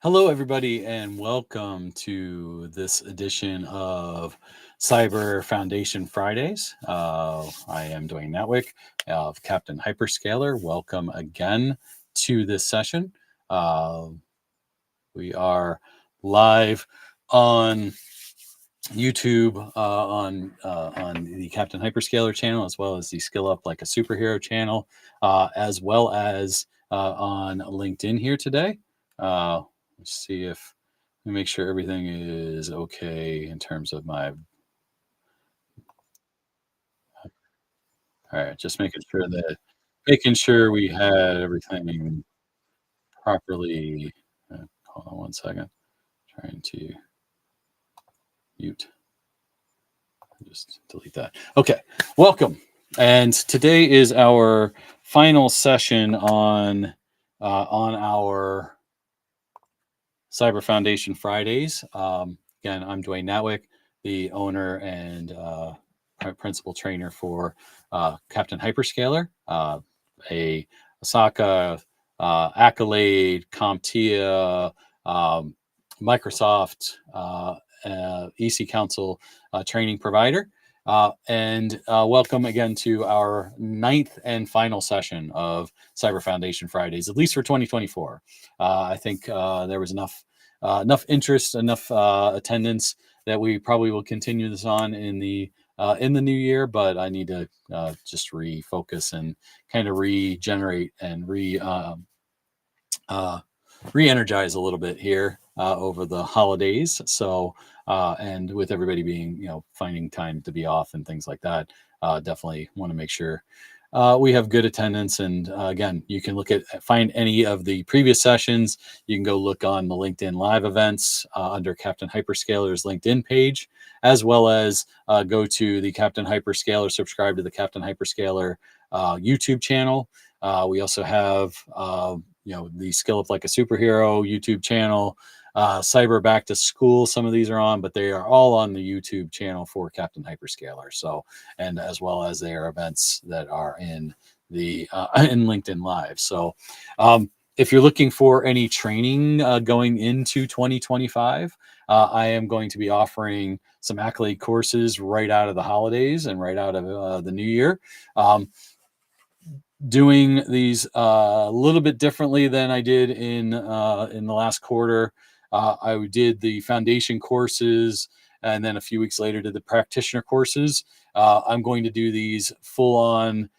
Hello, everybody, and welcome to this edition of Cyber Foundation Fridays. I am Dwayne Natwick of Captain Hyperscaler. Welcome again to this session. We are live on YouTube on the Captain Hyperscaler channel, as well as the Skill Up Like a Superhero channel, as well as on LinkedIn here today. Let's see if we make sure everything is okay in terms of my. All right, just making sure we had everything properly. Hold on one second. Trying to mute. Just delete that. Okay, welcome. And today is our final session on our Cyber Foundation Fridays. Again, I'm Dwayne Natwick, the owner and principal trainer for Captain Hyperscaler, a Osaka Accolade, CompTIA, Microsoft, EC Council training provider. And welcome again to our 9th and final session of Cyber Foundation Fridays, at least for 2024. I think there was enough interest, enough attendance that we probably will continue this on in the new year. But I need to just refocus and kind of regenerate and re-energize a little bit here over the holidays. So and with everybody being finding time to be off and things like that, definitely want to make sure we have good attendance. And again, you can find any of the previous sessions. You can go look on the LinkedIn live events under Captain Hyperscaler's LinkedIn page, as well as go to the Captain Hyperscaler, subscribe to the Captain Hyperscaler YouTube channel. We also have the Skill Up Like a Superhero YouTube channel, Cyber Back to School. Some of these are on, but they are all on the YouTube channel for Captain Hyperscaler. So, and as well as their events that are in the in LinkedIn Live. So, if you're looking for any training going into 2025, I am going to be offering some Accolade courses right out of the holidays and right out of the new year. Doing these a little bit differently than I did in the last quarter. I did the foundation courses, and then a few weeks later did the practitioner courses. I'm going to do these full on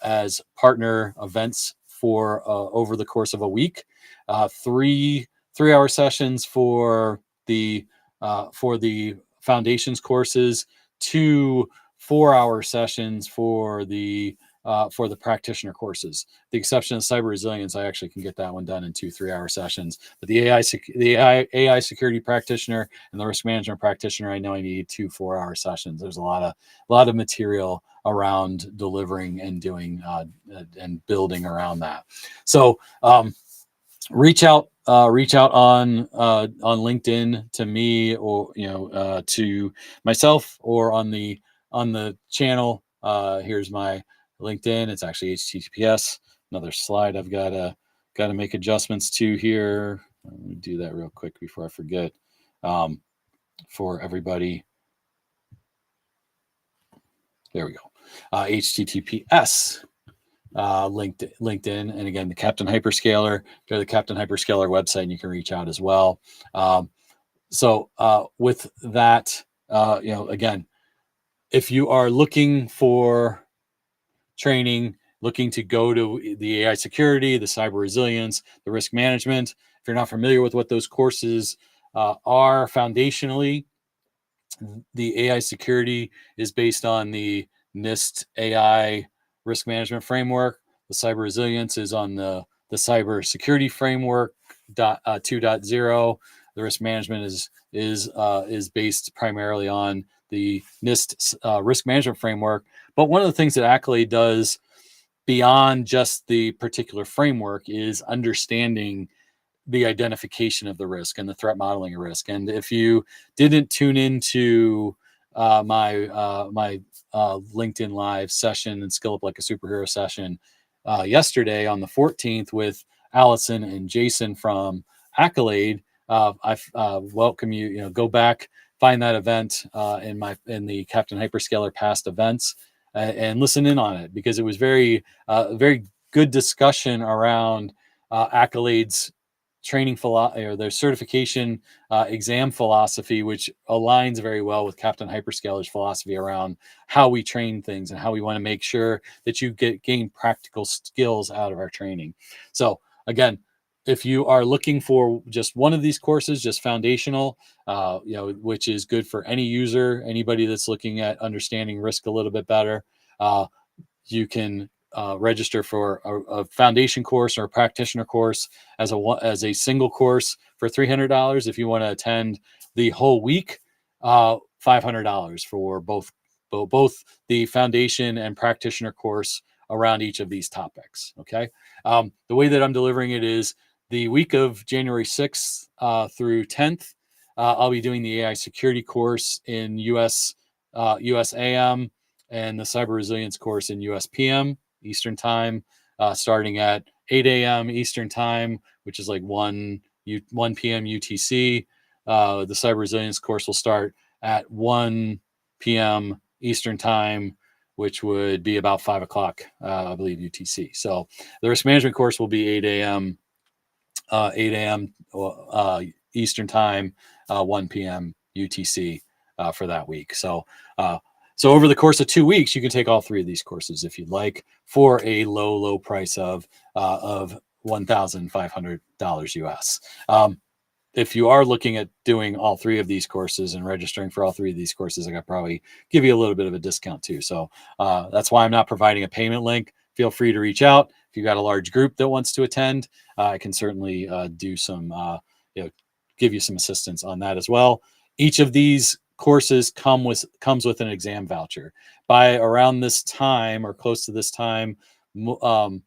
as partner events for over the course of a week. 3-hour sessions for the foundations courses, 2 4-hour sessions for the practitioner courses. The exception of cyber resilience, I actually can get that one done in 2 3-hour sessions. But the AI security practitioner and the risk management practitioner, I know I need 2 4-hour sessions. There's a lot of material around delivering and doing and building around that. So reach out on LinkedIn to me, or to myself, or on the channel. Here's my LinkedIn. It's actually HTTPS. Another slide I've got to make adjustments to here. Let me do that real quick before I forget. For everybody, there we go. HTTPS LinkedIn, and again, the Captain Hyperscaler. Go to the Captain Hyperscaler website, and you can reach out as well. So with that, again, if you are looking for training, looking to go to the AI security, the cyber resilience, the risk management, if you're not familiar with what those courses are foundationally, the AI security is based on the NIST AI risk management framework. The cyber resilience is on the cyber security framework 2.0. The risk management is based primarily on the NIST risk management framework. But one of the things that Accolade does beyond just the particular framework is understanding the identification of the risk and the threat modeling of risk. And if you didn't tune into my LinkedIn Live session and Skill Up Like a Superhero session yesterday on the 14th with Allison and Jason from Accolade, I welcome you. Go back, find that event in the Captain Hyperscaler past events, and listen in on it, because it was very good discussion around Accolade's training philosophy, or their certification exam philosophy, which aligns very well with Captain Hyperscaler's philosophy around how we train things and how we want to make sure that you gain practical skills out of our training. So again, if you are looking for just one of these courses, just foundational, which is good for any user, anybody that's looking at understanding risk a little bit better, you can register for a foundation course or a practitioner course as a single course for $300. If you want to attend the whole week, $500 for both the foundation and practitioner course around each of these topics. Okay. The way that I'm delivering it is the week of January 6th through 10th. I'll be doing the AI security course in USAM, and the cyber resilience course in USPM Eastern time, starting at 8 a.m. Eastern time, which is like 1 p.m. UTC. The cyber resilience course will start at 1 p.m. Eastern time, which would be about 5 o'clock, I believe, UTC. So the risk management course will be 8 a.m. Eastern time, 1 p.m. UTC for that week. So over the course of 2 weeks, you can take all three of these courses if you'd like, for a low price of $1,500 US. If you are looking at doing all three of these courses and registering for all three of these courses, I could probably give you a little bit of a discount too. So that's why I'm not providing a payment link. Feel free to reach out. If you've got a large group that wants to attend, I can certainly do some, give you some assistance on that as well. Each of these courses comes with an exam voucher. By around this time or close to this time, the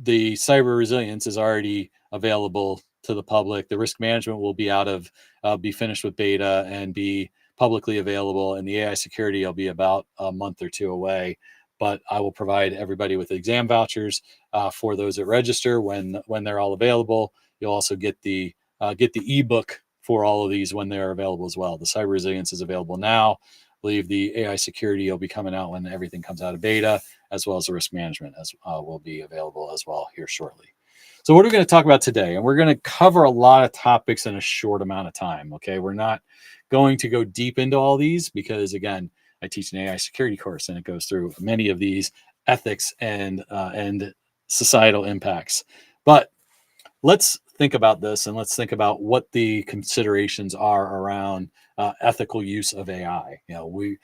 cyber resilience is already available to the public. The risk management will be be finished with beta and be publicly available, and the AI security will be about a month or two away. But I will provide everybody with exam vouchers for those that register when they're all available. You'll also get the ebook for all of these when they're available as well. The cyber resilience is available now. I believe the AI security will be coming out when everything comes out of beta, as well as the risk management will be available as well here shortly. So what are we going to talk about today? And we're going to cover a lot of topics in a short amount of time. Okay, we're not going to go deep into all these because, again, I teach an AI security course and it goes through many of these ethics and societal impacts. But let's think about this, and let's think about what the considerations are around ethical use of AI. We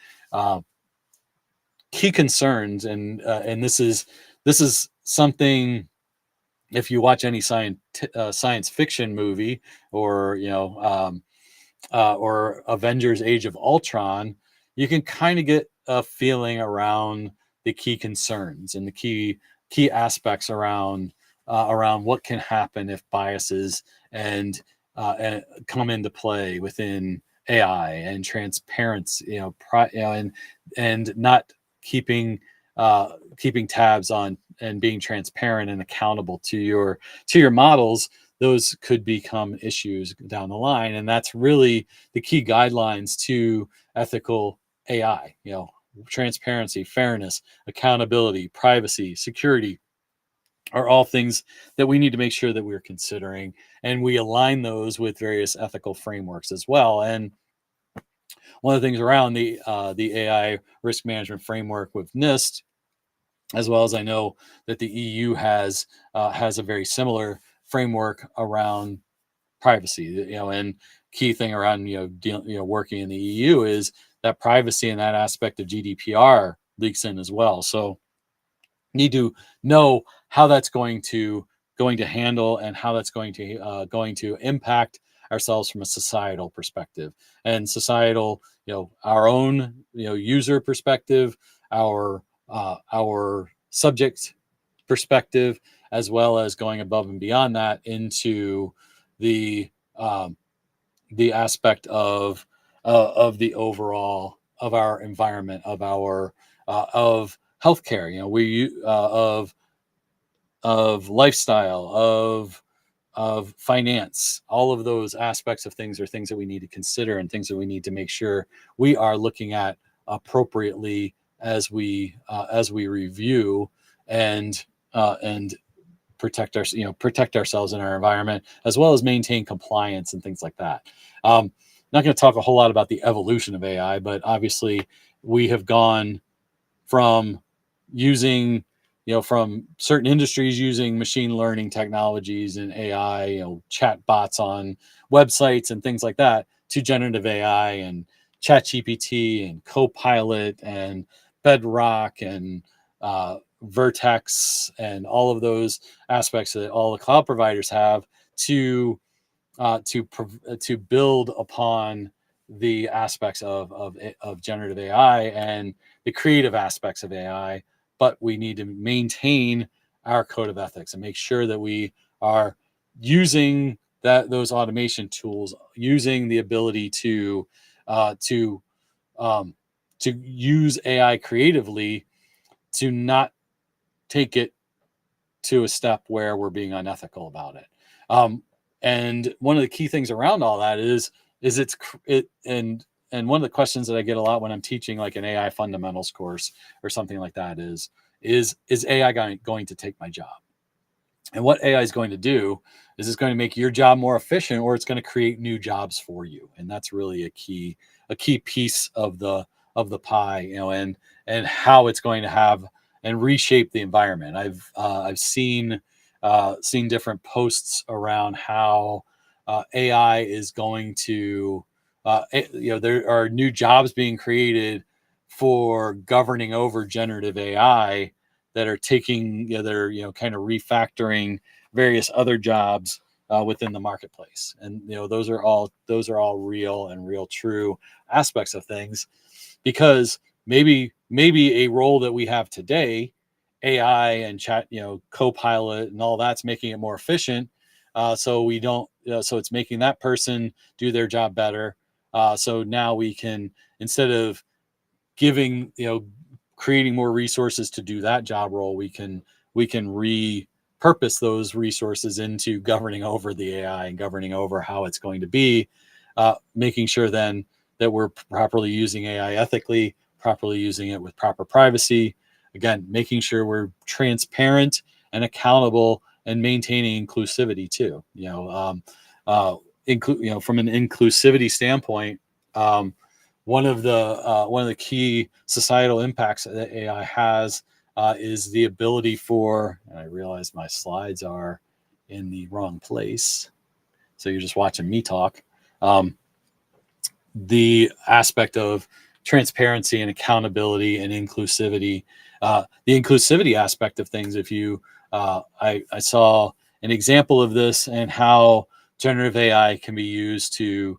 key concerns, and this is something. If you watch any science fiction movie, or or Avengers: Age of Ultron, you can kind of get a feeling around the key concerns and the key aspects around what can happen if biases and come into play within AI and transparency, and not keeping tabs on and being transparent and accountable to your models. Those could become issues down the line, and that's really the key guidelines to ethical AI. Transparency, fairness, accountability, privacy, security are all things that we need to make sure that we're considering, and we align those with various ethical frameworks as well. And one of the things around the AI risk management framework with NIST, as well as I know that the EU has a very similar framework around privacy. And key thing around working in the EU is that privacy and that aspect of GDPR leaks in as well. So need to know how that's going to handle and how that's going to impact ourselves from a societal perspective, and societal, our own, user perspective, our subject perspective, as well as going above and beyond that into the aspect of the overall of our environment, of our of healthcare, of lifestyle, of of finance. All of those aspects of things are things that we need to consider and things that we need to make sure we are looking at appropriately as we review and protect ourselves in our environment, as well as maintain compliance and things like that. Not going to talk a whole lot about the evolution of AI, but obviously we have gone from using, from certain industries using machine learning technologies and AI, chat bots on websites and things like that, to generative AI and ChatGPT and Copilot and Bedrock and Vertex and all of those aspects that all the cloud providers have to to build upon the aspects of generative AI and the creative aspects of AI. But we need to maintain our code of ethics and make sure that we are using those automation tools, using the ability to uh, to um, to use AI creatively, to not take it to a step where we're being unethical about it. Um, and one of the key things around all that is it and one of the questions that I get a lot when I'm teaching like an AI fundamentals course or something like that is AI going to take my job? And what AI is going to do is it's going to make your job more efficient, or it's going to create new jobs for you. And that's really a key piece of the pie, and how it's going to have and reshape the environment. I've seen different posts around how AI is going to there are new jobs being created for governing over generative AI that are taking, that are, kind of refactoring various other jobs within the marketplace. And those are all real and real true aspects of things, because maybe a role that we have today, AI and chat, Copilot and all that's making it more efficient. So we don't, so it's making that person do their job better. So now we can, instead of giving, creating more resources to do that job role, we can repurpose those resources into governing over the AI and governing over how it's going to be, making sure then that we're properly using AI ethically, properly using it with proper privacy. Again, making sure we're transparent and accountable and maintaining inclusivity too. From an inclusivity standpoint, one of the key societal impacts that AI has is the ability for, and I realize my slides are in the wrong place, so you're just watching me talk. The aspect of transparency and accountability and inclusivity. The inclusivity aspect of things, if you, I saw an example of this and how generative AI can be used to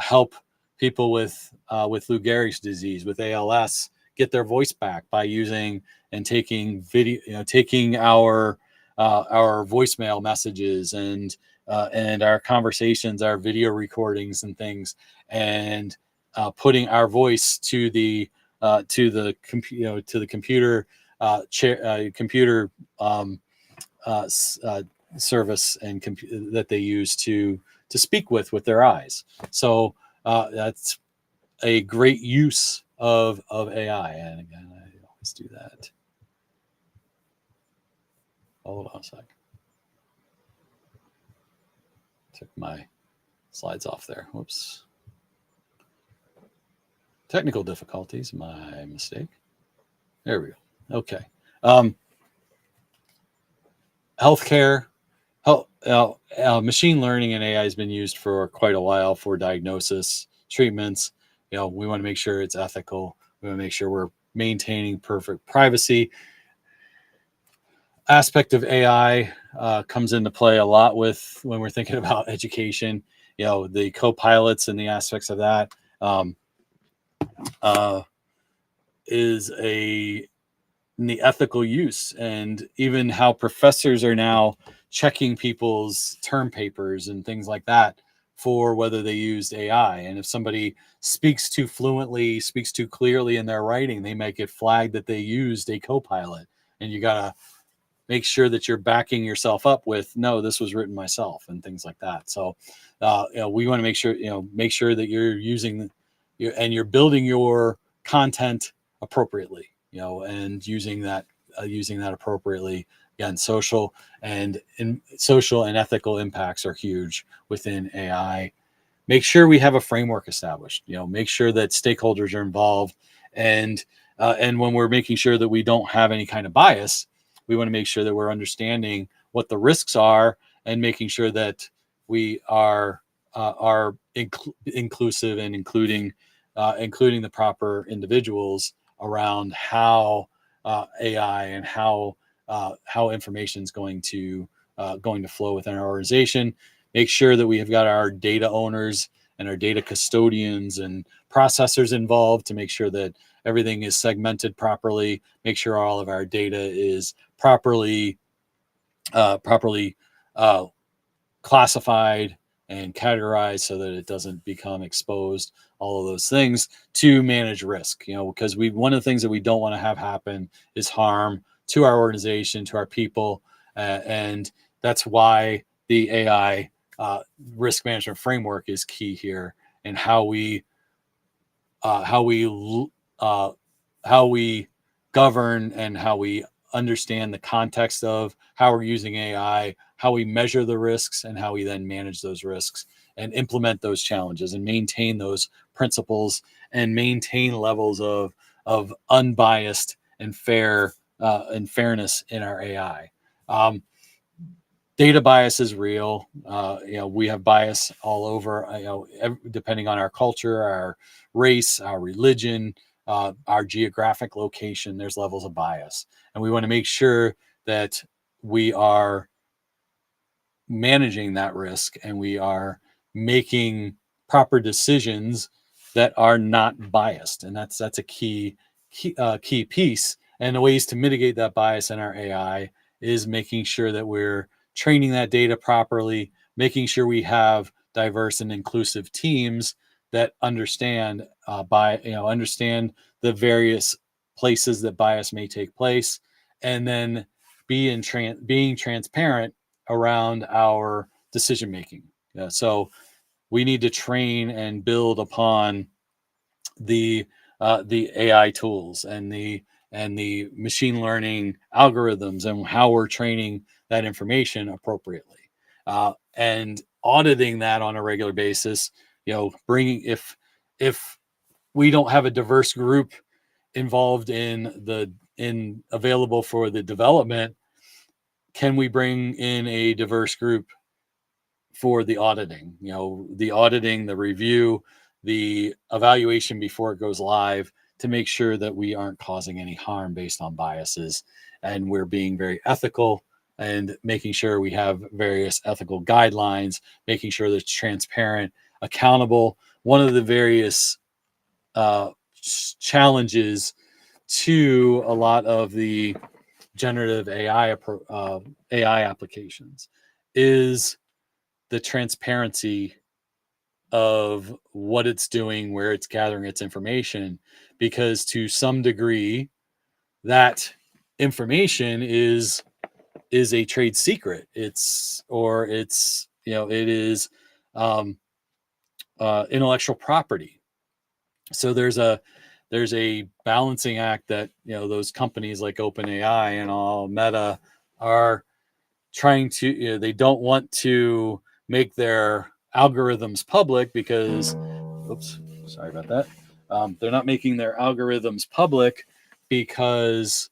help people with Lou Gehrig's disease, with ALS, get their voice back by using and taking video, taking our voicemail messages and our conversations, our video recordings and things, and putting our voice to the computer computer service and that they use to speak with their eyes. So that's a great use of AI. And again, I always do that. Hold on a sec. Took my slides off there. Whoops. Technical difficulties, my mistake. There we go. Okay. Healthcare, machine learning and AI has been used for quite a while for diagnosis, treatments. We want to make sure it's ethical. We want to make sure we're maintaining perfect privacy. Aspect of AI comes into play a lot with when we're thinking about education. The co-pilots and the aspects of that is in the ethical use, and even how professors are now checking people's term papers and things like that for whether they used AI. And if somebody speaks too fluently, speaks too clearly in their writing, they might get flagged that they used a co-pilot, and you gotta make sure that you're backing yourself up with, no, this was written myself, and things like that. So we want to make sure that you're using you're building your content appropriately, and using that appropriately. Again, social and ethical impacts are huge within AI. Make sure we have a framework established. Make sure that stakeholders are involved, and when we're making sure that we don't have any kind of bias, we want to make sure that we're understanding what the risks are, and making sure that we are inclusive, and including the proper individuals around how AI and how information is going to flow within our organization. Make sure that we have got our data owners and our data custodians and processors involved to make sure that everything is segmented properly. Make sure all of our data is properly classified and categorized so that it doesn't become exposed. All of those things to manage risk, because one of the things that we don't want to have happen is harm to our organization, to our people, and that's why the AI risk management framework is key here, and how we govern, and how we understand the context of how we're using AI, how we measure the risks, and how we then manage those risks and implement those challenges and maintain those principles and maintain levels of unbiased and fairness in our AI. Data bias is real. We have bias all over, depending on our culture, our race, our religion, our geographic location. There's levels of bias, and we want to make sure that we are managing that risk, and we are making proper decisions that are not biased. And that's a key piece. And the ways to mitigate that bias in our AI is making sure that we're training that data properly, making sure we have diverse and inclusive teams that understand understand the various places that bias may take place, and then being transparent around our decision making. So we need to train and build upon the AI tools and the machine learning algorithms, and how we're training that information appropriately, and auditing that on a regular basis. Bringing if we don't have a diverse group involved in available for the development, can we bring in a diverse group for the auditing? The auditing, the review, the evaluation before it goes live, to make sure that we aren't causing any harm based on biases, and we're being very ethical, and making sure we have various ethical guidelines, making sure that it's transparent, accountable. One of the various challenges to a lot of the generative AI applications is the transparency of what it's doing, where it's gathering its information, because to some degree that information is a trade secret. It is intellectual property. So there's a balancing act that those companies like OpenAI and all Meta are trying to. They don't want to make their algorithms public because, oops, sorry about that. They're not making their algorithms public because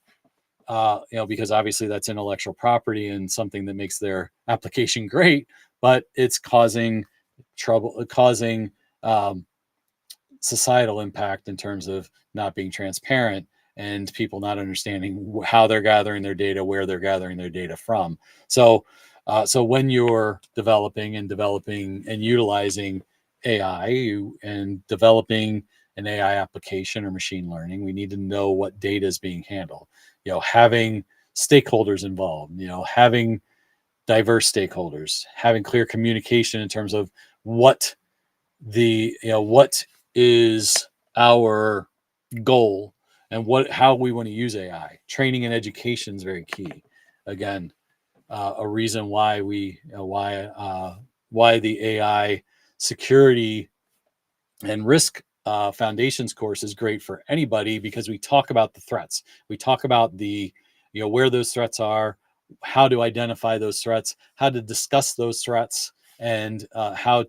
because obviously that's intellectual property and something that makes their application great, but it's causing trouble, causing societal impact in terms of not being transparent, and people not understanding how they're gathering their data, where they're gathering their data from. So when you're developing and utilizing AI, and developing an AI application or machine learning, we need to know what data is being handled. Having stakeholders involved, having diverse stakeholders, having clear communication in terms of what what is our goal, and how we want to use AI. Training and education is very key. again, a reason why why the AI security and risk foundations course is great for anybody, because we talk about the threats. We talk about the, where those threats are, how to identify those threats, how to discuss those threats, and how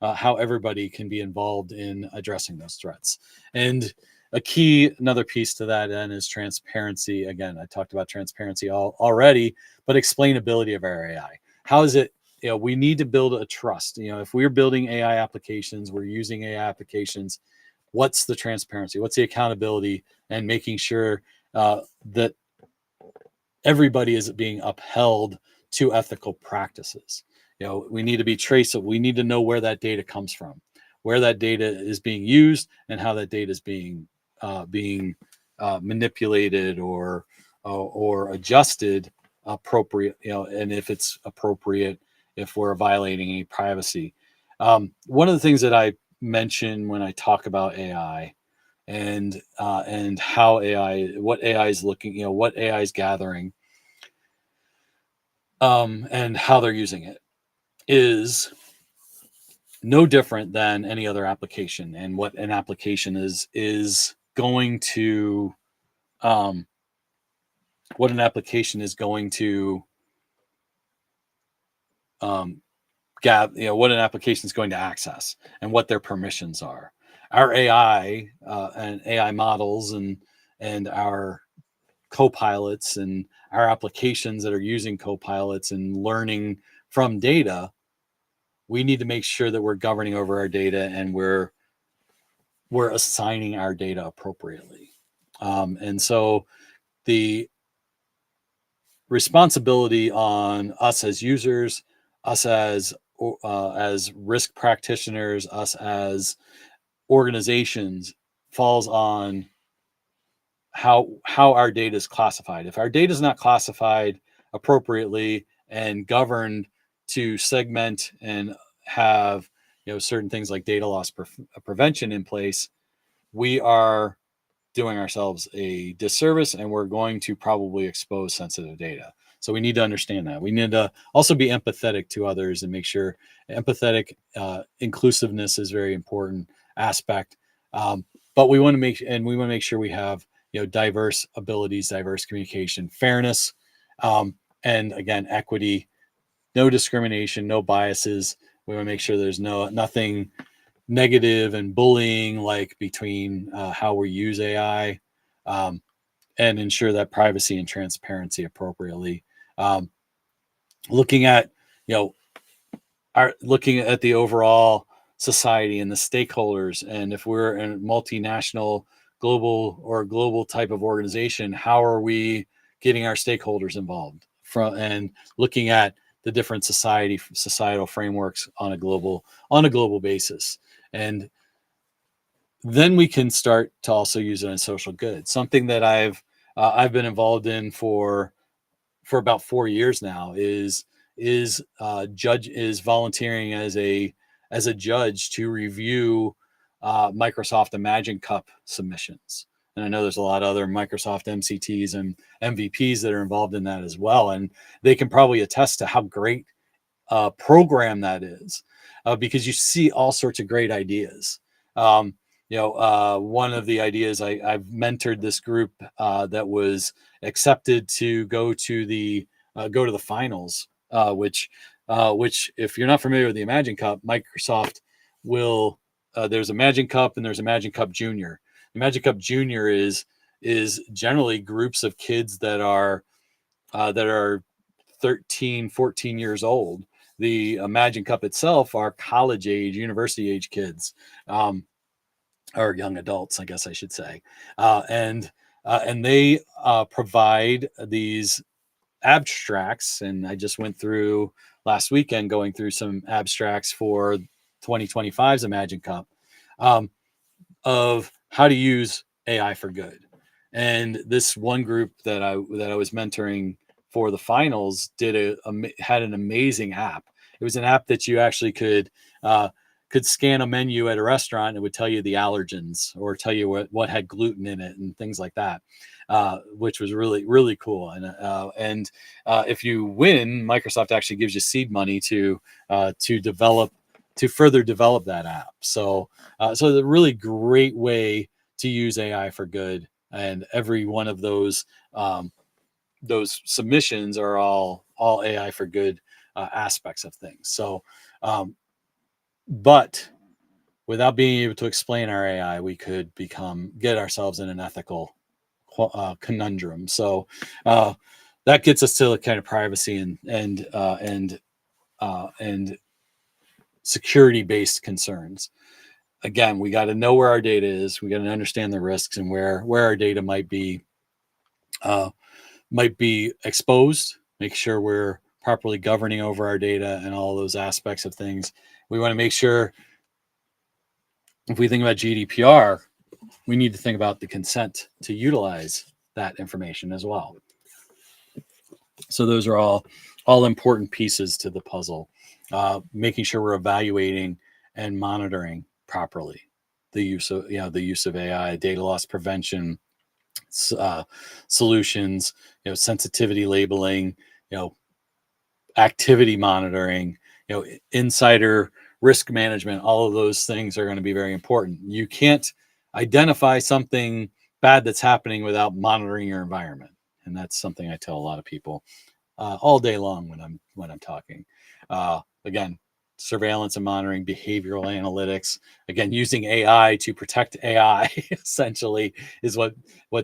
everybody can be involved in addressing those threats. And another piece to that then is transparency. Again, I talked about transparency already, but explainability of our AI. How is it? We need to build a trust. If we're building AI applications, we're using AI applications, what's the transparency? What's the accountability? And making sure that everybody is being upheld to ethical practices. We need to be traceable. We need to know where that data comes from, where that data is being used, and how that data is being manipulated or adjusted appropriate. And if it's appropriate, if we're violating any privacy. One of the things that I mention when I talk about AI and how what AI is looking, what AI is gathering, and how they're using it is no different than any other application. And what an application is going to what an application is going to what an application is going to access and what their permissions are. Our AI and AI models and our co-pilots and our applications that are using co-pilots and learning from data, we need to make sure that we're governing over our data and we're assigning our data appropriately. And so the responsibility on us as users, us as risk practitioners, us as organizations, falls on how our data is classified. If our data is not classified appropriately and governed to segment and have certain things like data loss prevention in place, we are doing ourselves a disservice, and we're going to probably expose sensitive data. So we need to understand that. We need to also be empathetic to others and make sure empathetic inclusiveness is a very important aspect. But we want to make sure we have diverse abilities, diverse communication, fairness, and again, equity, no discrimination, no biases. We want to make sure there's nothing negative and bullying like between how we use AI, and ensure that privacy and transparency appropriately. Looking at looking at the overall society and the stakeholders, and if we're a multinational, global type of organization, how are we getting our stakeholders involved and looking at the different societal frameworks on a global basis. And then we can start to also use it in social good. Something that I've been involved in for about 4 years now is volunteering as a judge to review Microsoft Imagine Cup submissions. And I know there's a lot of other Microsoft MCTs and MVPs that are involved in that as well, and they can probably attest to how great a program that is, because you see all sorts of great ideas. One of the ideas, I've mentored this group that was accepted to go to the finals, which if you're not familiar with the Imagine Cup, Microsoft will there's Imagine Cup and there's Imagine Cup Junior. Imagine Cup Junior is generally groups of kids that are 13, 14 years old. The Imagine Cup itself are college age, university age kids. Or young adults, I guess I should say, and they provide these abstracts. And I just went through last weekend going through some abstracts for 2025's Imagine Cup, of how to use AI for good. And this one group that I was mentoring for the finals had an amazing app. It was an app that you actually could scan a menu at a restaurant and it would tell you the allergens or tell you what had gluten in it and things like that. which was really really cool. And if you win, Microsoft actually gives you seed money to develop to further develop that app. So it's a really great way to use AI for good. And every one of those submissions are all AI for good aspects of things. So, um, but without being able to explain our AI, we could get ourselves in an ethical conundrum. So uh, that gets us to the kind of privacy and security based concerns. Again, we got to know where our data is. We got to understand the risks and where our data uh, might be exposed. Make sure we're properly governing over our data and all those aspects of things. We want to make sure, if we think about GDPR, we need to think about the consent to utilize that information as well. So those are all important pieces to the puzzle. Making sure we're evaluating and monitoring properly the use of AI, data loss prevention uh, solutions, sensitivity labeling, you know, activity monitoring, insider risk management. All of those things are going to be very important. You can't identify something bad that's happening without monitoring your environment, and that's something I tell a lot of people all day long when I'm talking. Again, surveillance and monitoring, behavioral analytics. Again, using AI to protect AI essentially is what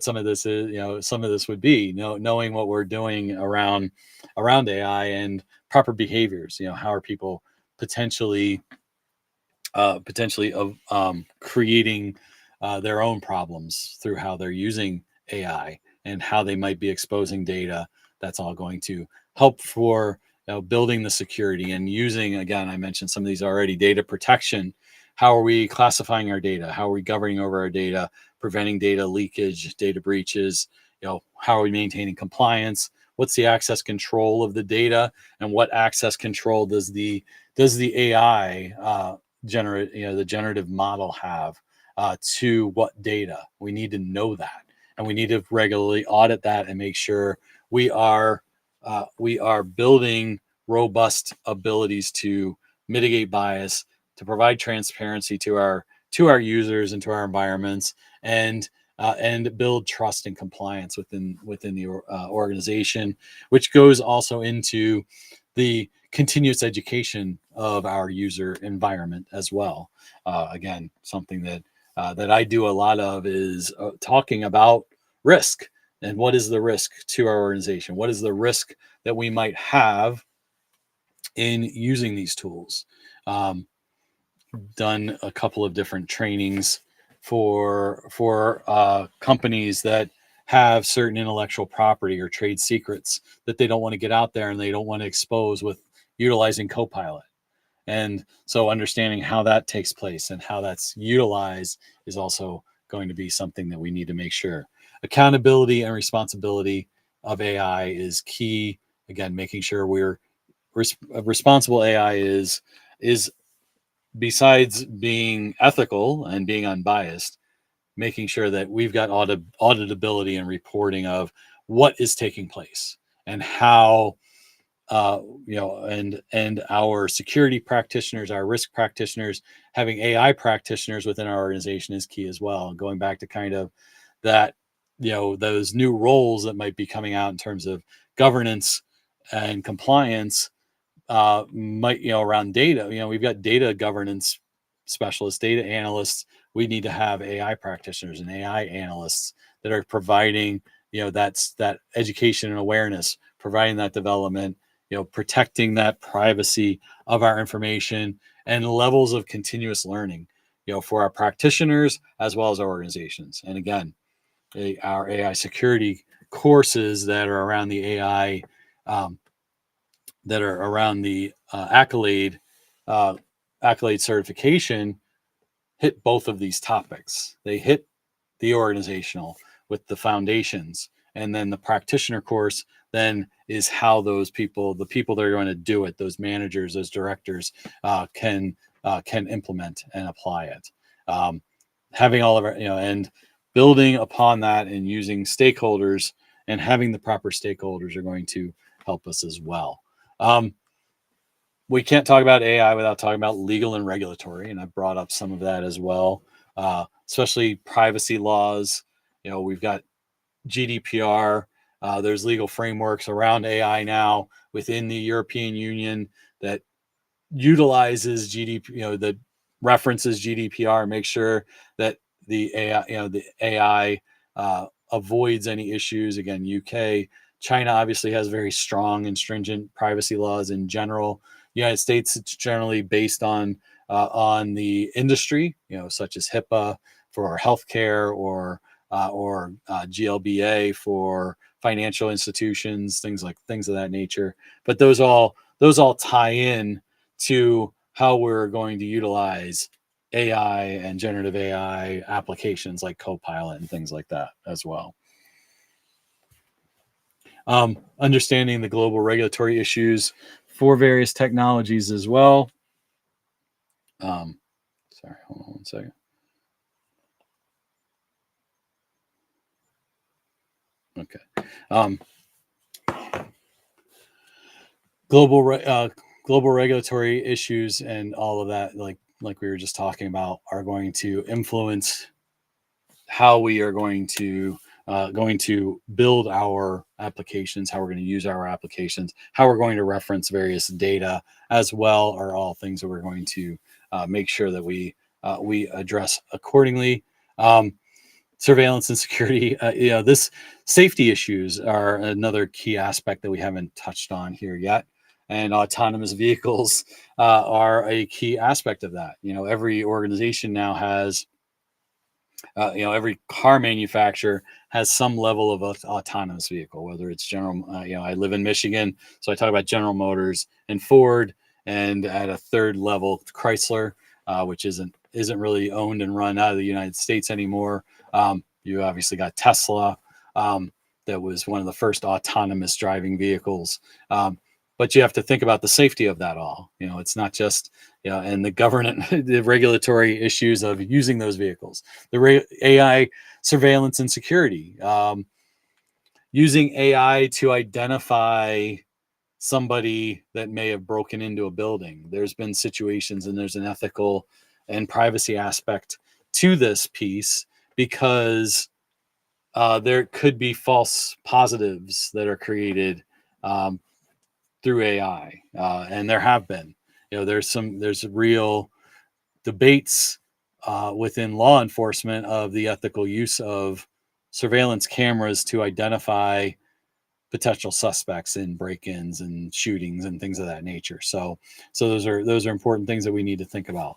some of this is. Some of this would be knowing what we're doing around AI and proper behaviors. How are people potentially of creating their own problems through how they're using AI and how they might be exposing data. That's all going to help for building the security and using, again, I mentioned some of these already, data protection. How are we classifying our data? How are we governing over our data, preventing data leakage, data breaches? How are we maintaining compliance? What's the access control of the data, and what access control does the AI the generative model have to what data? We need to know that, and we need to regularly audit that and make sure we are building robust abilities to mitigate bias, to provide transparency to our users and to our environments, and build trust and compliance within the organization, which goes also into the continuous education of our user environment as well. Again, something that I do a lot of is talking about risk, and what is the risk to our organization? What is the risk that we might have in using these tools? Um, Done a couple of different trainings for companies that have certain intellectual property or trade secrets that they don't want to get out there and they don't want to expose with utilizing Copilot. And so understanding how that takes place and how that's utilized is also going to be something that we need to make sure. Accountability and responsibility of AI is key. Again, making sure responsible AI is besides being ethical and being unbiased, making sure that we've got auditability and reporting of what is taking place and how and our security practitioners, our risk practitioners, having AI practitioners within our organization is key as well. Going back to kind of that, those new roles that might be coming out in terms of governance and compliance, might, around data. We've got data governance specialists, data analysts. We need to have AI practitioners and AI analysts that are providing, that education and awareness, providing that development, protecting that privacy of our information, and levels of continuous learning, for our practitioners as well as our organizations. And again, our AI security courses that are around the AI, um, that are around the accolade certification hit both of these topics. They hit the organizational with the foundations, and then the practitioner course then is how the people that are going to do it, those managers, those directors, can implement and apply it. Having all of our, and building upon that and using stakeholders and having the proper stakeholders are going to help us as well. We can't talk about AI without talking about legal and regulatory, and I brought up some of that as well, especially privacy laws. We've got GDPR. There's legal frameworks around AI now within the European Union that utilizes GDP, that references GDPR, make sure that the AI avoids any issues. Again, UK, China obviously has very strong and stringent privacy laws in general. United States, it's generally based on the industry, such as HIPAA for healthcare or GLBA for financial institutions, things of that nature. But those all tie in to how we're going to utilize AI and generative AI applications like Copilot and things like that as well. Understanding the global regulatory issues for various technologies as well. Sorry, hold on one second. Okay. Global regulatory issues and all of that, like we were just talking about, are going to influence how we are going to build our applications, how we're going to use our applications, how we're going to reference various data as well, are all things that we're going to make sure that we address accordingly. Surveillance and security, this safety issues are another key aspect that we haven't touched on here yet. And autonomous vehicles are a key aspect of that. Every organization now has, every car manufacturer has some level of autonomous vehicle, whether it's General, I live in Michigan, so I talk about General Motors and Ford, and at a third level, Chrysler, which isn't really owned and run out of the United States anymore. You obviously got Tesla, that was one of the first autonomous driving vehicles. But you have to think about the safety of that all. It's not just, and the the regulatory issues of using those vehicles, the AI surveillance and security, using AI to identify somebody that may have broken into a building. There's been situations, and there's an ethical and privacy aspect to this piece, because there could be false positives that are created through AI, and there have been. There's real debates within law enforcement of the ethical use of surveillance cameras to identify potential suspects in break-ins and shootings and things of that nature. So those are important things that we need to think about.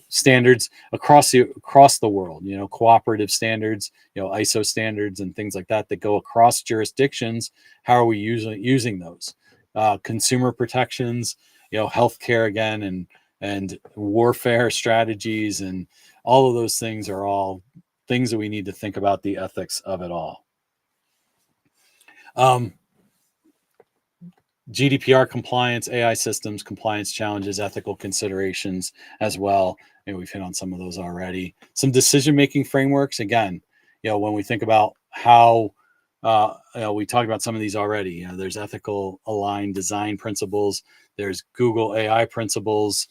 Standards across the world, cooperative standards, ISO standards and things like that go across jurisdictions. How are we using those? Consumer protections, healthcare again, and warfare strategies, and all of those things are all things that we need to think about the ethics of it all. GDPR compliance, AI systems compliance challenges, ethical considerations as well. Maybe we've hit on some of those already. Some decision-making frameworks. Again, when we think about how, we talked about some of these already. There's ethical aligned design principles. There's Google AI principles.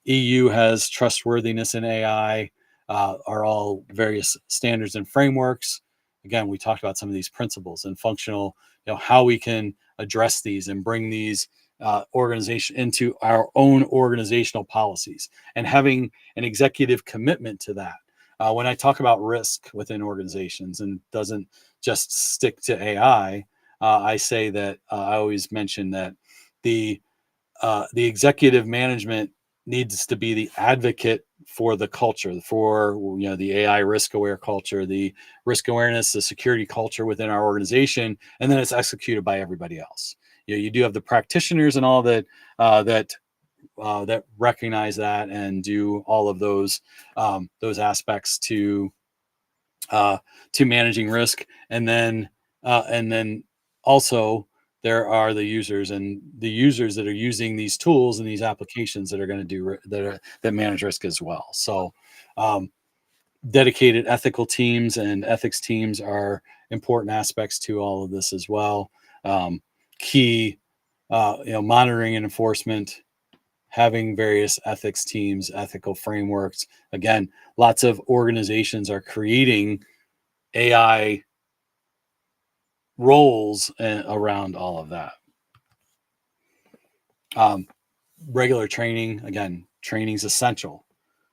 EU has trustworthiness in AI. Are all various standards and frameworks. Again, we talked about some of these principles and functional, how we can address these and bring these organization into our own organizational policies, and having an executive commitment to that. When I talk about risk within organizations, and doesn't just stick to AI, I say that I always mention that the executive management needs to be the advocate for the culture, for the AI risk aware culture, the risk awareness, the security culture within our organization, and then it's executed by everybody else. You do have the practitioners and all that that recognize that and do all of those aspects to managing risk, and then also there are the users, and the users that are using these tools and these applications that are going to do that manage risk as well. So dedicated ethical teams and ethics teams are important aspects to all of this as well. Key, monitoring and enforcement, having various ethics teams, ethical frameworks. Again, lots of organizations are creating AI roles around all of that. Regular training, again, training is essential.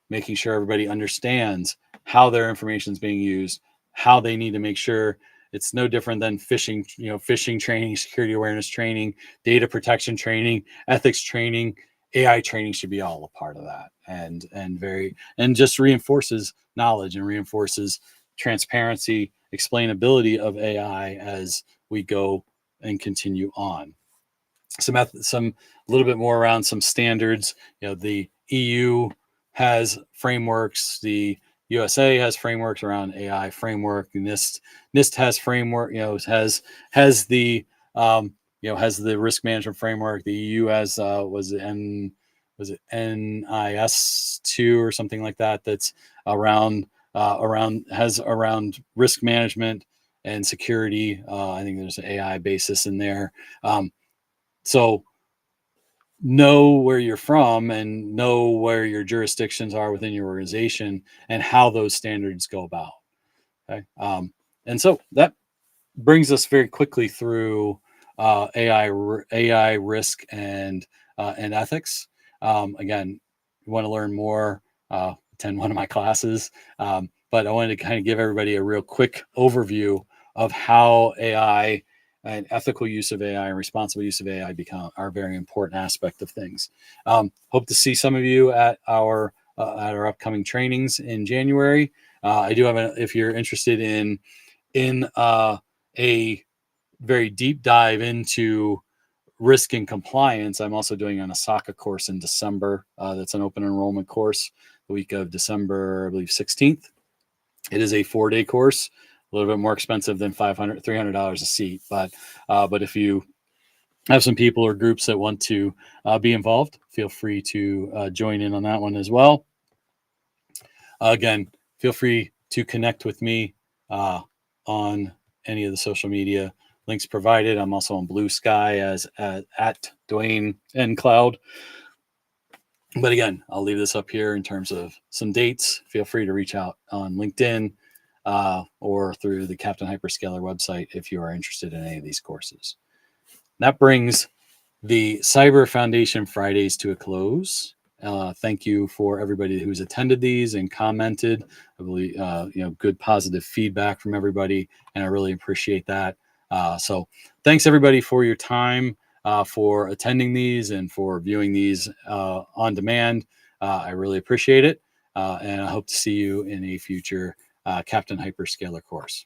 Making sure everybody understands how their information is being used, how they need to make sure it's no different than phishing training, security awareness training, data protection training, ethics training. AI training should be all a part of that, and just reinforces knowledge and reinforces transparency, explainability of AI as we go and continue on. Some a little bit more around some standards. The EU has frameworks. The USA has frameworks around AI framework. NIST has framework. Has the has the risk management framework. The EU has was it NIS2 or something like that. That's around risk management and security. I think there's an AI basis in there. So know where you're from and know where your jurisdictions are within your organization and how those standards go about. Okay. And so that brings us very quickly through AI risk and ethics. Again, you want to learn more, attend one of my classes. But I wanted to kind of give everybody a real quick overview of how AI and ethical use of AI and responsible use of AI are a very important aspect of things. Hope to see some of you at our upcoming trainings in January. I do have if you're interested in a very deep dive into risk and compliance, I'm also doing an Osaka course in December. That's an open enrollment course the week of December, I believe 16th. It is a 4-day course. A little bit more expensive than $300 a seat, but if you have some people or groups that want to be involved, feel free to join in on that one as well. Again, feel free to connect with me on any of the social media links provided. I'm also on Blue Sky at Dwayne N. Cloud. But again, I'll leave this up here in terms of some dates. Feel free to reach out on LinkedIn or through the Captain Hyperscaler website if you are interested in any of these courses. That brings the Cyber Foundation Fridays to a close. Thank you for everybody who's attended these and commented. I believe good positive feedback from everybody, and I really appreciate that. So thanks everybody for your time, for attending these and for viewing these on demand. I really appreciate it, and I hope to see you in a future Captain Hyperscaler course.